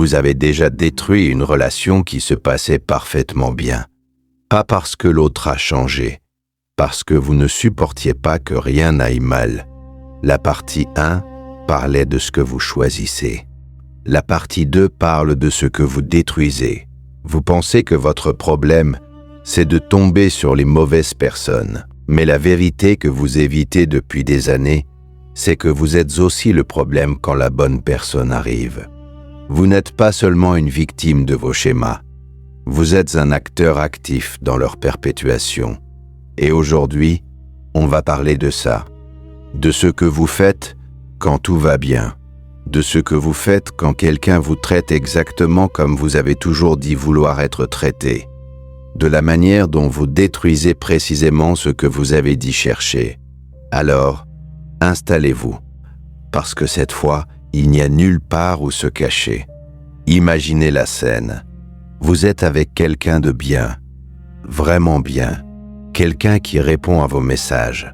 Vous avez déjà détruit une relation qui se passait parfaitement bien. Pas parce que l'autre a changé, parce que vous ne supportiez pas que rien n'aille mal. La partie 1 parlait de ce que vous choisissez. La partie 2 parle de ce que vous détruisez. Vous pensez que votre problème, c'est de tomber sur les mauvaises personnes. Mais la vérité que vous évitez depuis des années, c'est que vous êtes aussi le problème quand la bonne personne arrive. Vous n'êtes pas seulement une victime de vos schémas. Vous êtes un acteur actif dans leur perpétuation. Et aujourd'hui, on va parler de ça. De ce que vous faites quand tout va bien. De ce que vous faites quand quelqu'un vous traite exactement comme vous avez toujours dit vouloir être traité. De la manière dont vous détruisez précisément ce que vous avez dit chercher. Alors, installez-vous, parce que cette fois, il n'y a nulle part où se cacher. Imaginez la scène. Vous êtes avec quelqu'un de bien, vraiment bien, quelqu'un qui répond à vos messages,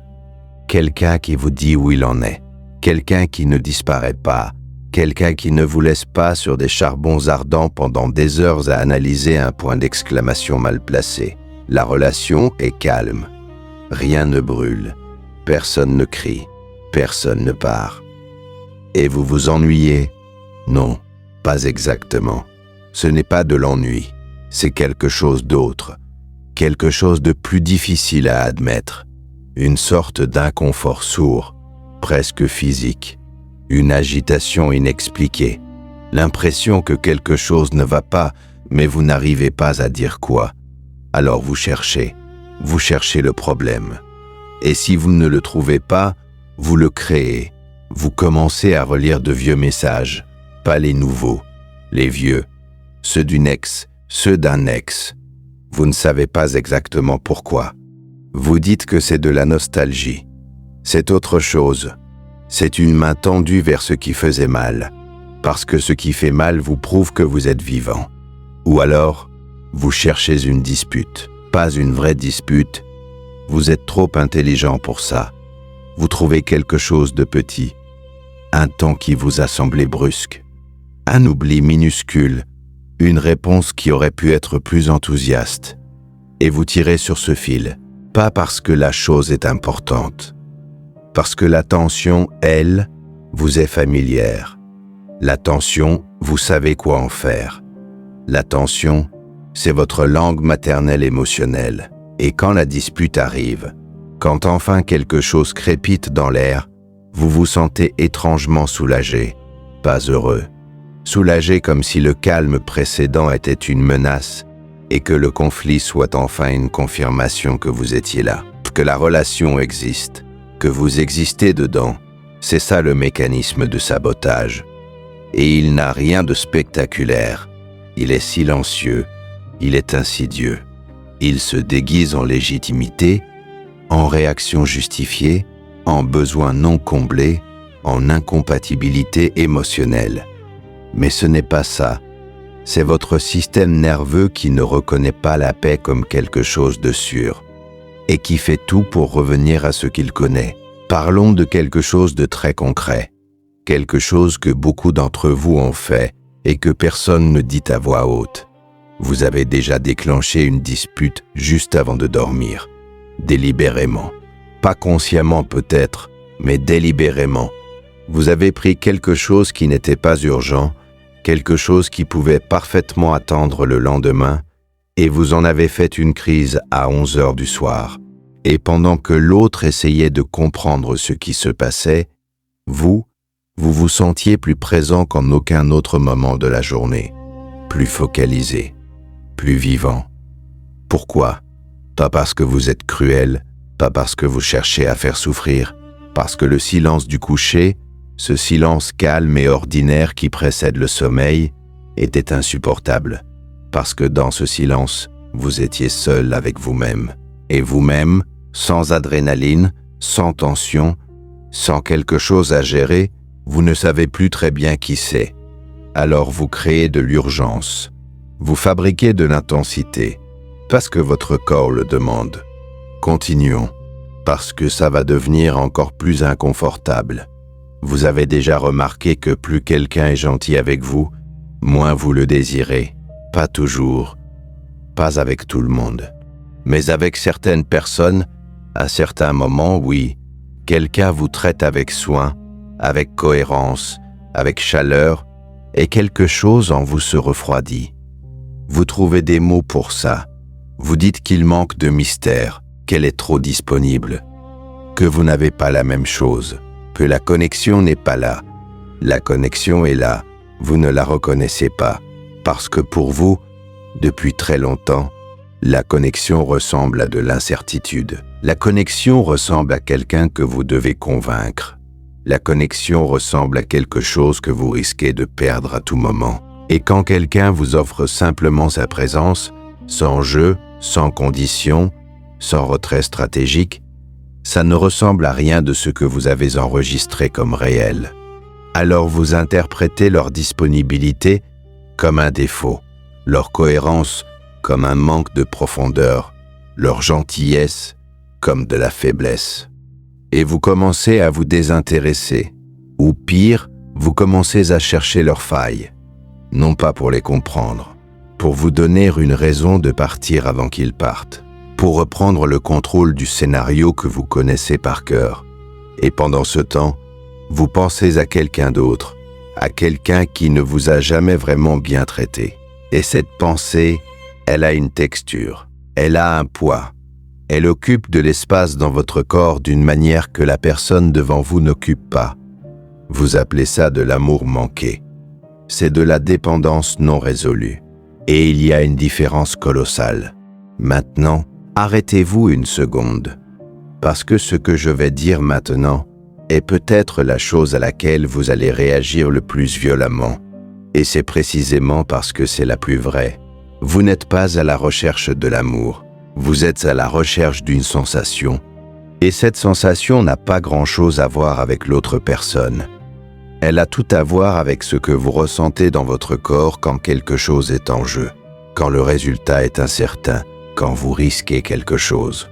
quelqu'un qui vous dit où il en est, quelqu'un qui ne disparaît pas, quelqu'un qui ne vous laisse pas sur des charbons ardents pendant des heures à analyser un point d'exclamation mal placé. La relation est calme. Rien ne brûle. Personne ne crie. Personne ne part. Et vous vous ennuyez? Non, pas exactement. Ce n'est pas de l'ennui. C'est quelque chose d'autre. Quelque chose de plus difficile à admettre. Une sorte d'inconfort sourd, presque physique. Une agitation inexpliquée, l'impression que quelque chose ne va pas, mais vous n'arrivez pas à dire quoi. Alors vous cherchez le problème. Et si vous ne le trouvez pas, vous le créez. Vous commencez à relire de vieux messages, pas les nouveaux, les vieux, ceux d'une ex, ceux d'un ex. Vous ne savez pas exactement pourquoi. Vous dites que c'est de la nostalgie. C'est autre chose. C'est une main tendue vers ce qui faisait mal, parce que ce qui fait mal vous prouve que vous êtes vivant. Ou alors, vous cherchez une dispute, pas une vraie dispute. Vous êtes trop intelligent pour ça. Vous trouvez quelque chose de petit, un ton qui vous a semblé brusque, un oubli minuscule, une réponse qui aurait pu être plus enthousiaste. Et vous tirez sur ce fil, pas parce que la chose est importante, parce que l'attention, elle, vous est familière. L'attention, vous savez quoi en faire. L'attention, c'est votre langue maternelle émotionnelle. Et quand la dispute arrive, quand enfin quelque chose crépite dans l'air, vous vous sentez étrangement soulagé, pas heureux. Soulagé comme si le calme précédent était une menace et que le conflit soit enfin une confirmation que vous étiez là, que la relation existe. Que vous existez dedans, c'est ça le mécanisme de sabotage. Et il n'a rien de spectaculaire. Il est silencieux, il est insidieux. Il se déguise en légitimité, en réaction justifiée, en besoin non comblé, en incompatibilité émotionnelle. Mais ce n'est pas ça. C'est votre système nerveux qui ne reconnaît pas la paix comme quelque chose de sûr. Et qui fait tout pour revenir à ce qu'il connaît. Parlons de quelque chose de très concret, quelque chose que beaucoup d'entre vous ont fait et que personne ne dit à voix haute. Vous avez déjà déclenché une dispute juste avant de dormir, délibérément. Pas consciemment peut-être, mais délibérément. Vous avez pris quelque chose qui n'était pas urgent, quelque chose qui pouvait parfaitement attendre le lendemain, et vous en avez fait une crise à 11 heures du soir. Et pendant que l'autre essayait de comprendre ce qui se passait, vous vous sentiez plus présent qu'en aucun autre moment de la journée, plus focalisé, plus vivant. Pourquoi? Pas parce que vous êtes cruel, pas parce que vous cherchez à faire souffrir, parce que le silence du coucher, ce silence calme et ordinaire qui précède le sommeil, était insupportable, parce que dans ce silence, vous étiez seul avec vous-même. Et vous-même, sans adrénaline, sans tension, sans quelque chose à gérer, vous ne savez plus très bien qui c'est. Alors vous créez de l'urgence. Vous fabriquez de l'intensité, parce que votre corps le demande. Continuons, parce que ça va devenir encore plus inconfortable. Vous avez déjà remarqué que plus quelqu'un est gentil avec vous, moins vous le désirez, pas toujours, pas avec tout le monde, mais avec certaines personnes, à certains moments, oui, quelqu'un vous traite avec soin, avec cohérence, avec chaleur, et quelque chose en vous se refroidit. Vous trouvez des mots pour ça. Vous dites qu'il manque de mystère, qu'elle est trop disponible, que vous n'avez pas la même chose, que la connexion n'est pas là. La connexion est là, vous ne la reconnaissez pas, parce que pour vous, depuis très longtemps, la connexion ressemble à de l'incertitude. La connexion ressemble à quelqu'un que vous devez convaincre. La connexion ressemble à quelque chose que vous risquez de perdre à tout moment. Et quand quelqu'un vous offre simplement sa présence, sans jeu, sans condition, sans retrait stratégique, ça ne ressemble à rien de ce que vous avez enregistré comme réel. Alors vous interprétez leur disponibilité comme un défaut, leur cohérence comme un manque de profondeur, leur gentillesse comme de la faiblesse. Et vous commencez à vous désintéresser, ou pire, vous commencez à chercher leurs failles, non pas pour les comprendre, pour vous donner une raison de partir avant qu'ils partent, pour reprendre le contrôle du scénario que vous connaissez par cœur. Et pendant ce temps, vous pensez à quelqu'un d'autre, à quelqu'un qui ne vous a jamais vraiment bien traité. Et cette pensée, elle a une texture, elle a un poids, elle occupe de l'espace dans votre corps d'une manière que la personne devant vous n'occupe pas. Vous appelez ça de l'amour manqué. C'est de la dépendance non résolue. Et il y a une différence colossale. Maintenant, arrêtez-vous une seconde, parce que ce que je vais dire maintenant est peut-être la chose à laquelle vous allez réagir le plus violemment. Et c'est précisément parce que c'est la plus vraie. Vous n'êtes pas à la recherche de l'amour, vous êtes à la recherche d'une sensation. Et cette sensation n'a pas grand-chose à voir avec l'autre personne. Elle a tout à voir avec ce que vous ressentez dans votre corps quand quelque chose est en jeu, quand le résultat est incertain, quand vous risquez quelque chose.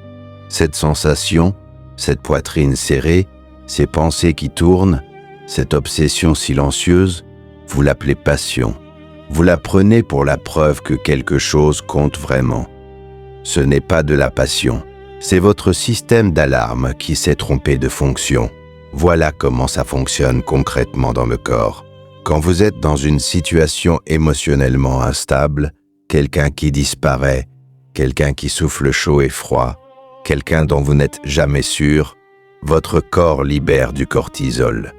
Cette sensation, cette poitrine serrée, ces pensées qui tournent, cette obsession silencieuse, vous l'appelez passion. Vous la prenez pour la preuve que quelque chose compte vraiment. Ce n'est pas de la passion, c'est votre système d'alarme qui s'est trompé de fonction. Voilà comment ça fonctionne concrètement dans le corps. Quand vous êtes dans une situation émotionnellement instable, quelqu'un qui disparaît, quelqu'un qui souffle chaud et froid, quelqu'un dont vous n'êtes jamais sûr, votre corps libère du cortisol.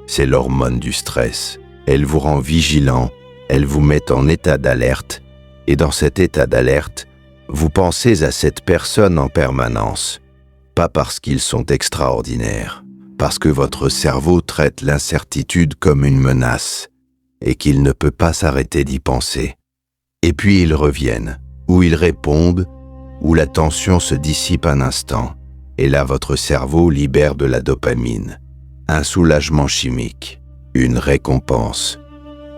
C'est l'hormone du stress. Elle vous rend vigilant, elle vous met en état d'alerte, et dans cet état d'alerte, vous pensez à cette personne en permanence, pas parce qu'ils sont extraordinaires, parce que votre cerveau traite l'incertitude comme une menace, et qu'il ne peut pas s'arrêter d'y penser. Et puis ils reviennent, ou ils répondent, ou la tension se dissipe un instant, et là votre cerveau libère de la dopamine, un soulagement chimique, une récompense,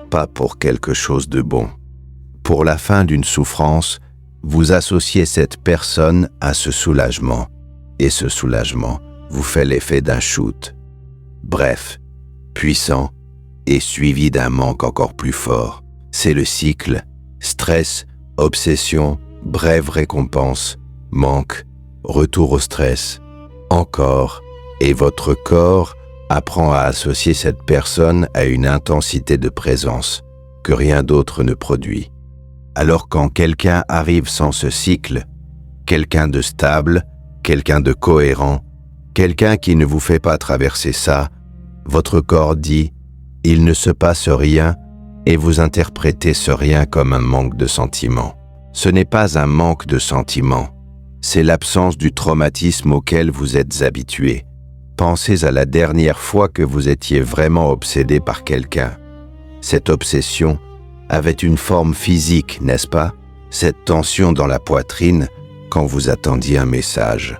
pas pour quelque chose de bon. Pour la fin d'une souffrance, vous associez cette personne à ce soulagement, et ce soulagement vous fait l'effet d'un shoot. Bref, puissant et suivi d'un manque encore plus fort. C'est le cycle, stress, obsession, brève récompense, manque, retour au stress, encore, et votre corps apprend à associer cette personne à une intensité de présence que rien d'autre ne produit. Alors quand quelqu'un arrive sans ce cycle, quelqu'un de stable, quelqu'un de cohérent, quelqu'un qui ne vous fait pas traverser ça, votre corps dit « il ne se passe rien » et vous interprétez ce rien comme un manque de sentiment. Ce n'est pas un manque de sentiment, c'est l'absence du traumatisme auquel vous êtes habitué. Pensez à la dernière fois que vous étiez vraiment obsédé par quelqu'un. Cette obsession avait une forme physique, n'est-ce pas? Cette tension dans la poitrine quand vous attendiez un message.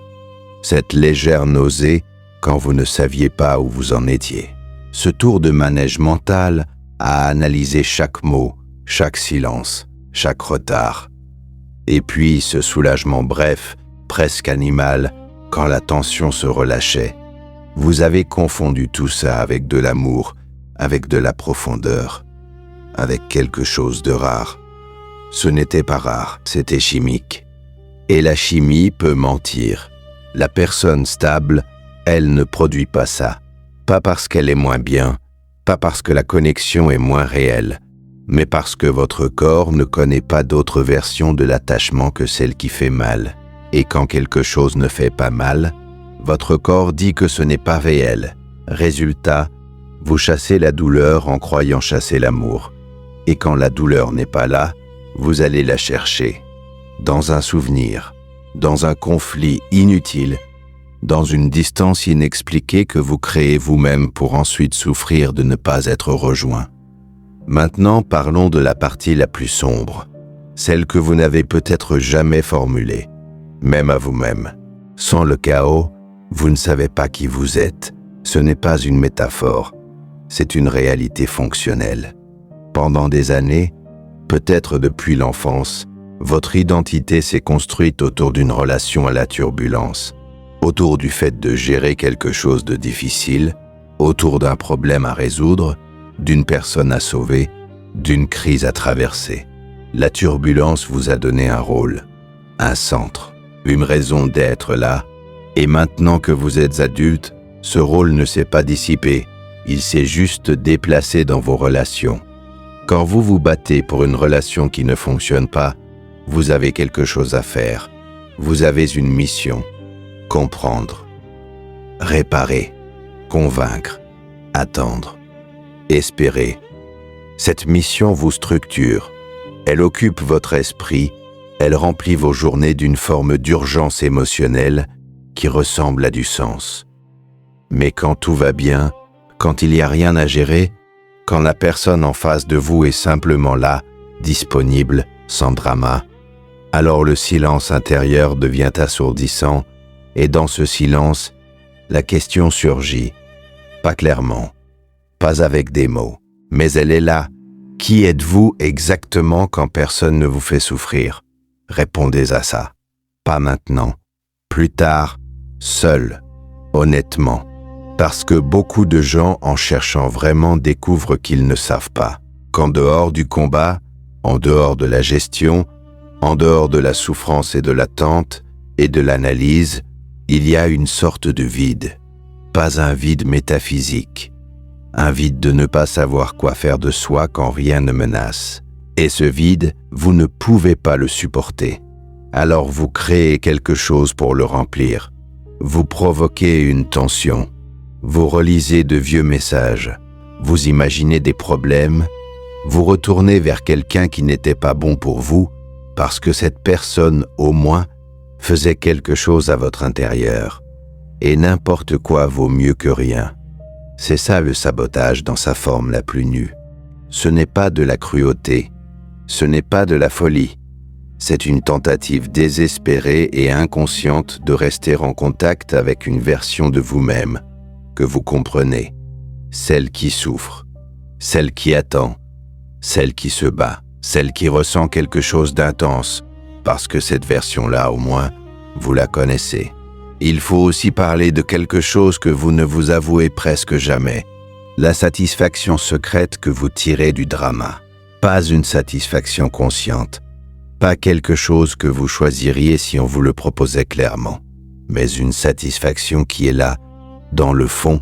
Cette légère nausée quand vous ne saviez pas où vous en étiez. Ce tour de manège mental à analyser chaque mot, chaque silence, chaque retard. Et puis ce soulagement bref, presque animal, quand la tension se relâchait. Vous avez confondu tout ça avec de l'amour, avec de la profondeur, avec quelque chose de rare. Ce n'était pas rare, c'était chimique. Et la chimie peut mentir. La personne stable, elle ne produit pas ça. Pas parce qu'elle est moins bien, pas parce que la connexion est moins réelle, mais parce que votre corps ne connaît pas d'autre version de l'attachement que celle qui fait mal. Et quand quelque chose ne fait pas mal, votre corps dit que ce n'est pas réel. Résultat, vous chassez la douleur en croyant chasser l'amour. Et quand la douleur n'est pas là, vous allez la chercher. Dans un souvenir, dans un conflit inutile, dans une distance inexpliquée que vous créez vous-même pour ensuite souffrir de ne pas être rejoint. Maintenant, parlons de la partie la plus sombre, celle que vous n'avez peut-être jamais formulée, même à vous-même. Sans le chaos, vous ne savez pas qui vous êtes. Ce n'est pas une métaphore, c'est une réalité fonctionnelle. Pendant des années, peut-être depuis l'enfance, votre identité s'est construite autour d'une relation à la turbulence, autour du fait de gérer quelque chose de difficile, autour d'un problème à résoudre, d'une personne à sauver, d'une crise à traverser. La turbulence vous a donné un rôle, un centre, une raison d'être là, et maintenant que vous êtes adulte, ce rôle ne s'est pas dissipé, il s'est juste déplacé dans vos relations. Quand vous vous battez pour une relation qui ne fonctionne pas, vous avez quelque chose à faire. Vous avez une mission. Comprendre, réparer, convaincre, attendre, espérer. Cette mission vous structure. Elle occupe votre esprit. Elle remplit vos journées d'une forme d'urgence émotionnelle qui ressemble à du sens. Mais quand tout va bien, quand il n'y a rien à gérer, quand la personne en face de vous est simplement là, disponible, sans drama, alors le silence intérieur devient assourdissant et dans ce silence, la question surgit, pas clairement, pas avec des mots, mais elle est là. Qui êtes-vous exactement quand personne ne vous fait souffrir? Répondez à ça. Pas maintenant, plus tard, seul, honnêtement. Parce que beaucoup de gens, en cherchant vraiment, découvrent qu'ils ne savent pas. Qu'en dehors du combat, en dehors de la gestion, en dehors de la souffrance et de l'attente et de l'analyse, il y a une sorte de vide. Pas un vide métaphysique. Un vide de ne pas savoir quoi faire de soi quand rien ne menace. Et ce vide, vous ne pouvez pas le supporter. Alors vous créez quelque chose pour le remplir. Vous provoquez une tension. Vous relisez de vieux messages. Vous imaginez des problèmes. Vous retournez vers quelqu'un qui n'était pas bon pour vous parce que cette personne, au moins, faisait quelque chose à votre intérieur. Et n'importe quoi vaut mieux que rien. C'est ça le sabotage dans sa forme la plus nue. Ce n'est pas de la cruauté. Ce n'est pas de la folie. C'est une tentative désespérée et inconsciente de rester en contact avec une version de vous-même que vous comprenez, celle qui souffre, celle qui attend, celle qui se bat, celle qui ressent quelque chose d'intense, parce que cette version-là, au moins, vous la connaissez. Il faut aussi parler de quelque chose que vous ne vous avouez presque jamais, la satisfaction secrète que vous tirez du drama. Pas une satisfaction consciente, pas quelque chose que vous choisiriez si on vous le proposait clairement, mais une satisfaction qui est là, dans le fond,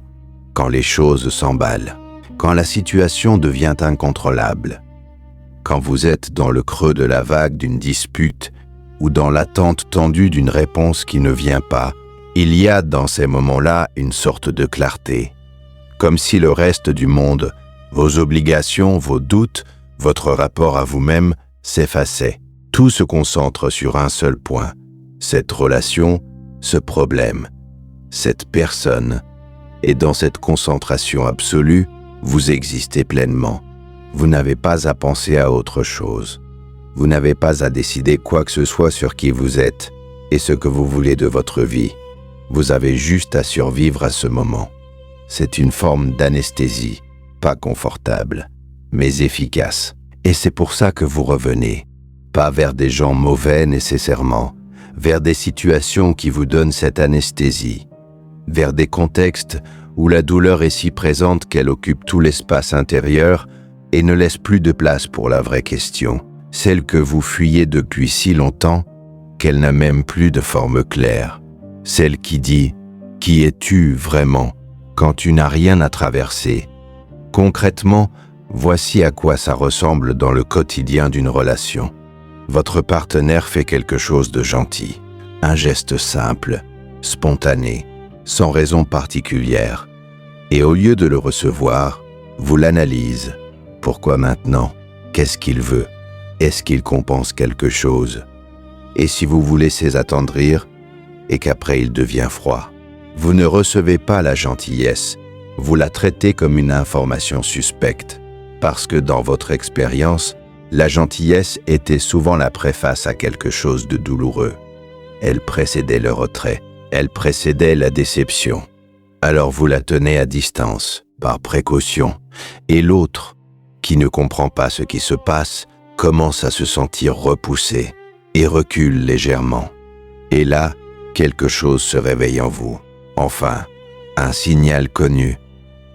quand les choses s'emballent, quand la situation devient incontrôlable, quand vous êtes dans le creux de la vague d'une dispute ou dans l'attente tendue d'une réponse qui ne vient pas, il y a dans ces moments-là une sorte de clarté, comme si le reste du monde, vos obligations, vos doutes, votre rapport à vous-même s'effaçait. Tout se concentre sur un seul point, cette relation, ce problème, cette personne. Et dans cette concentration absolue, vous existez pleinement. Vous n'avez pas à penser à autre chose. Vous n'avez pas à décider quoi que ce soit sur qui vous êtes et ce que vous voulez de votre vie. Vous avez juste à survivre à ce moment. C'est une forme d'anesthésie, pas confortable, mais efficace. Et c'est pour ça que vous revenez, pas vers des gens mauvais nécessairement, vers des situations qui vous donnent cette anesthésie, vers des contextes où la douleur est si présente qu'elle occupe tout l'espace intérieur et ne laisse plus de place pour la vraie question, celle que vous fuyez depuis si longtemps qu'elle n'a même plus de forme claire, celle qui dit « Qui es-tu vraiment ?» quand tu n'as rien à traverser. Concrètement, voici à quoi ça ressemble dans le quotidien d'une relation. Votre partenaire fait quelque chose de gentil, un geste simple, spontané, sans raison particulière. Et au lieu de le recevoir, vous l'analysez. Pourquoi maintenant? Qu'est-ce qu'il veut? Est-ce qu'il compense quelque chose? Et si vous vous laissez attendrir et qu'après il devient froid? Vous ne recevez pas la gentillesse, vous la traitez comme une information suspecte, parce que dans votre expérience, la gentillesse était souvent la préface à quelque chose de douloureux. Elle précédait le retrait, elle précédait la déception. Alors vous la tenez à distance, par précaution, et l'autre, qui ne comprend pas ce qui se passe, commence à se sentir repoussé et recule légèrement. Et là, quelque chose se réveille en vous. Enfin, un signal connu,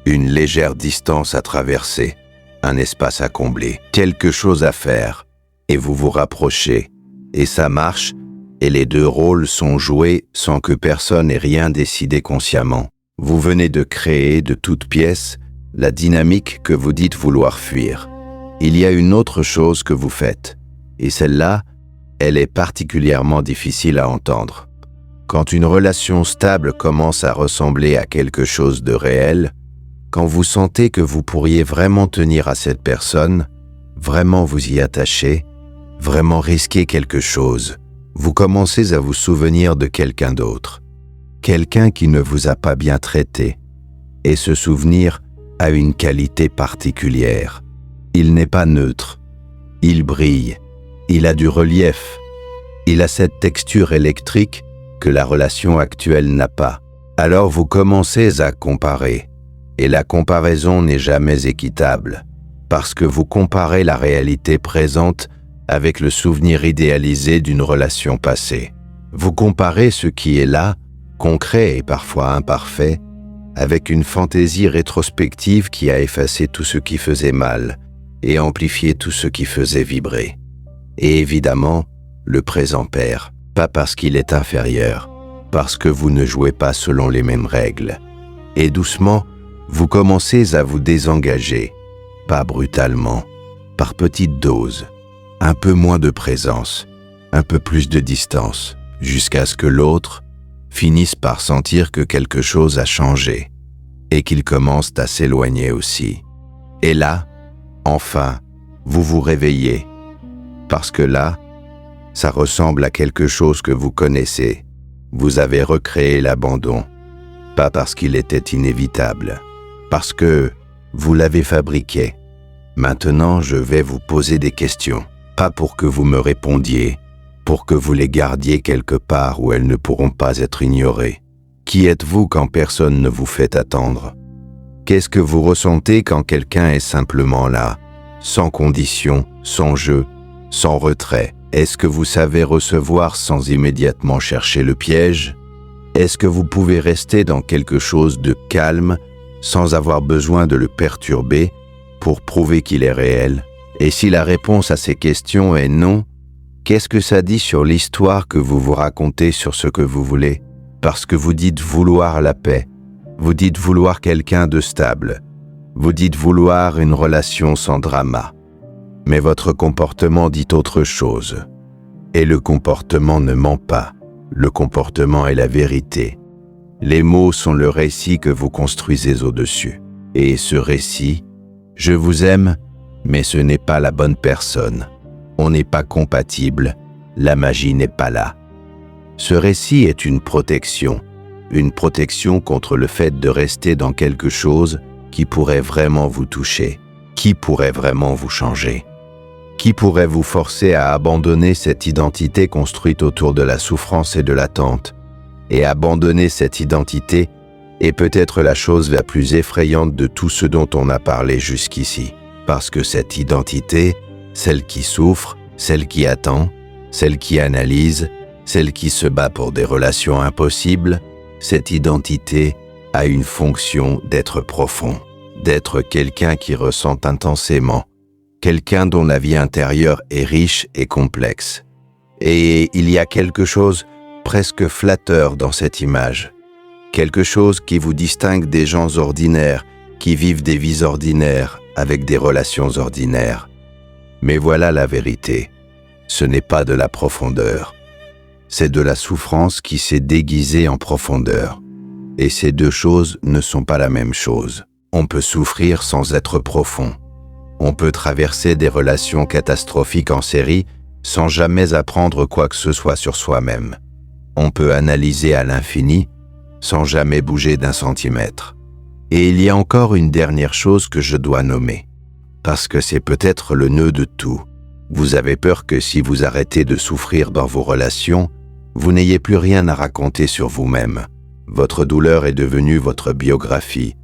une légère distance à traverser, un espace à combler, quelque chose à faire, et vous vous rapprochez, et ça marche, et les deux rôles sont joués sans que personne n'ait rien décidé consciemment. Vous venez de créer de toutes pièces la dynamique que vous dites vouloir fuir. Il y a une autre chose que vous faites, et celle-là, elle est particulièrement difficile à entendre. Quand une relation stable commence à ressembler à quelque chose de réel, quand vous sentez que vous pourriez vraiment tenir à cette personne, vraiment vous y attacher, vraiment risquer quelque chose, vous commencez à vous souvenir de quelqu'un d'autre, quelqu'un qui ne vous a pas bien traité, et ce souvenir a une qualité particulière. Il n'est pas neutre, il brille, il a du relief, il a cette texture électrique que la relation actuelle n'a pas. Alors vous commencez à comparer, et la comparaison n'est jamais équitable, parce que vous comparez la réalité présente avec le souvenir idéalisé d'une relation passée. Vous comparez ce qui est là, concret et parfois imparfait, avec une fantaisie rétrospective qui a effacé tout ce qui faisait mal et amplifié tout ce qui faisait vibrer. Et évidemment, le présent perd, pas parce qu'il est inférieur, parce que vous ne jouez pas selon les mêmes règles. Et doucement, vous commencez à vous désengager, pas brutalement, par petites doses, un peu moins de présence, un peu plus de distance, jusqu'à ce que l'autre finisse par sentir que quelque chose a changé et qu'il commence à s'éloigner aussi. Et là, enfin, vous vous réveillez, parce que là, ça ressemble à quelque chose que vous connaissez. Vous avez recréé l'abandon, pas parce qu'il était inévitable, parce que vous l'avez fabriqué. Maintenant, je vais vous poser des questions, pas pour que vous me répondiez, pour que vous les gardiez quelque part où elles ne pourront pas être ignorées. Qui êtes-vous quand personne ne vous fait attendre? Qu'est-ce que vous ressentez quand quelqu'un est simplement là, sans condition, sans jeu, sans retrait? Est-ce que vous savez recevoir sans immédiatement chercher le piège? Est-ce que vous pouvez rester dans quelque chose de calme sans avoir besoin de le perturber pour prouver qu'il est réel? Et si la réponse à ces questions est non, qu'est-ce que ça dit sur l'histoire que vous vous racontez sur ce que vous voulez? Parce que vous dites vouloir la paix, vous dites vouloir quelqu'un de stable, vous dites vouloir une relation sans drama. Mais votre comportement dit autre chose. Et le comportement ne ment pas. Le comportement est la vérité. Les mots sont le récit que vous construisez au-dessus. Et ce récit, je vous aime, mais ce n'est pas la bonne personne. On n'est pas compatible, la magie n'est pas là. Ce récit est une protection contre le fait de rester dans quelque chose qui pourrait vraiment vous toucher, qui pourrait vraiment vous changer. Qui pourrait vous forcer à abandonner cette identité construite autour de la souffrance et de l'attente? Et abandonner cette identité est peut-être la chose la plus effrayante de tout ce dont on a parlé jusqu'ici. Parce que cette identité, celle qui souffre, celle qui attend, celle qui analyse, celle qui se bat pour des relations impossibles, cette identité a une fonction d'être profond, d'être quelqu'un qui ressent intensément, quelqu'un dont la vie intérieure est riche et complexe. Et il y a quelque chose presque flatteur dans cette image, quelque chose qui vous distingue des gens ordinaires qui vivent des vies ordinaires avec des relations ordinaires. Mais voilà la vérité, ce n'est pas de la profondeur, c'est de la souffrance qui s'est déguisée en profondeur. Et ces deux choses ne sont pas la même chose. On peut souffrir sans être profond. On peut traverser des relations catastrophiques en série sans jamais apprendre quoi que ce soit sur soi-même. On peut analyser à l'infini sans jamais bouger d'un centimètre. Et il y a encore une dernière chose que je dois nommer, parce que c'est peut-être le nœud de tout. Vous avez peur que si vous arrêtez de souffrir dans vos relations, vous n'ayez plus rien à raconter sur vous-même. Votre douleur est devenue votre biographie.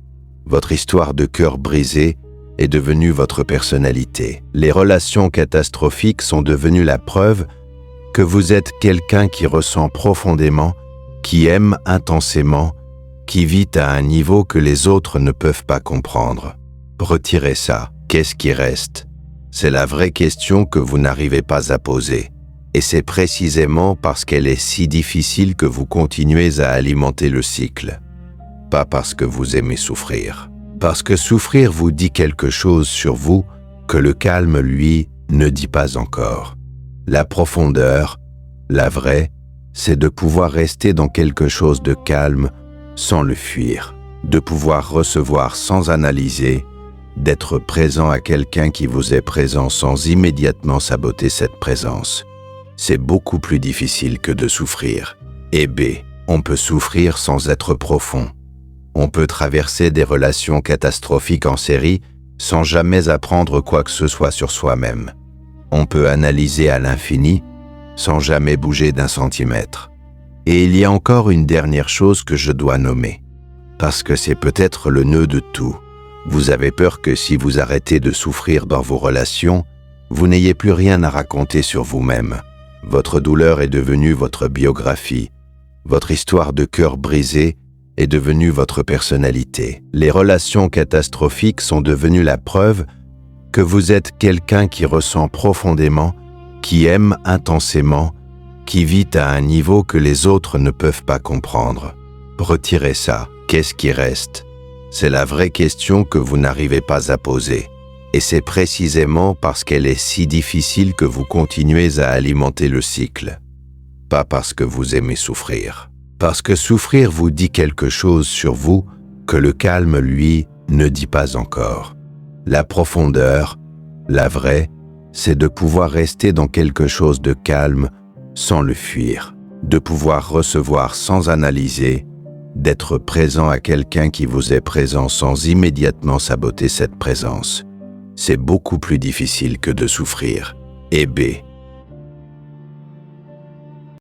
Votre histoire de cœur brisé est devenue votre personnalité. Les relations catastrophiques sont devenues la preuve que vous êtes quelqu'un qui ressent profondément, qui aime intensément, qui vit à un niveau que les autres ne peuvent pas comprendre. Retirez ça. Qu'est-ce qui reste? C'est la vraie question que vous n'arrivez pas à poser. Et c'est précisément parce qu'elle est si difficile que vous continuez à alimenter le cycle. Pas parce que vous aimez souffrir. Parce que souffrir vous dit quelque chose sur vous que le calme, lui, ne dit pas encore. La profondeur, la vraie, c'est de pouvoir rester dans quelque chose de calme sans le fuir, de pouvoir recevoir sans analyser, d'être présent à quelqu'un qui vous est présent sans immédiatement saboter cette présence. C'est beaucoup plus difficile que de souffrir. Et B, on peut souffrir sans être profond. On peut traverser des relations catastrophiques en série sans jamais apprendre quoi que ce soit sur soi-même. On peut analyser à l'infini sans jamais bouger d'un centimètre. Et il y a encore une dernière chose que je dois nommer, parce que c'est peut-être le nœud de tout. Vous avez peur que si vous arrêtez de souffrir dans vos relations, vous n'ayez plus rien à raconter sur vous-même. Votre douleur est devenue votre biographie. Votre histoire de cœur brisé est devenue votre personnalité. Les relations catastrophiques sont devenues la preuve que vous êtes quelqu'un qui ressent profondément, qui aime intensément, qui vit à un niveau que les autres ne peuvent pas comprendre. Retirez ça. Qu'est-ce qui reste? C'est la vraie question que vous n'arrivez pas à poser. Et c'est précisément parce qu'elle est si difficile que vous continuez à alimenter le cycle. Pas parce que vous aimez souffrir. Parce que souffrir vous dit quelque chose sur vous que le calme, lui, ne dit pas encore. La profondeur, la vraie, c'est de pouvoir rester dans quelque chose de calme sans le fuir, de pouvoir recevoir sans analyser, d'être présent à quelqu'un qui vous est présent sans immédiatement saboter cette présence. C'est beaucoup plus difficile que de souffrir. Et B,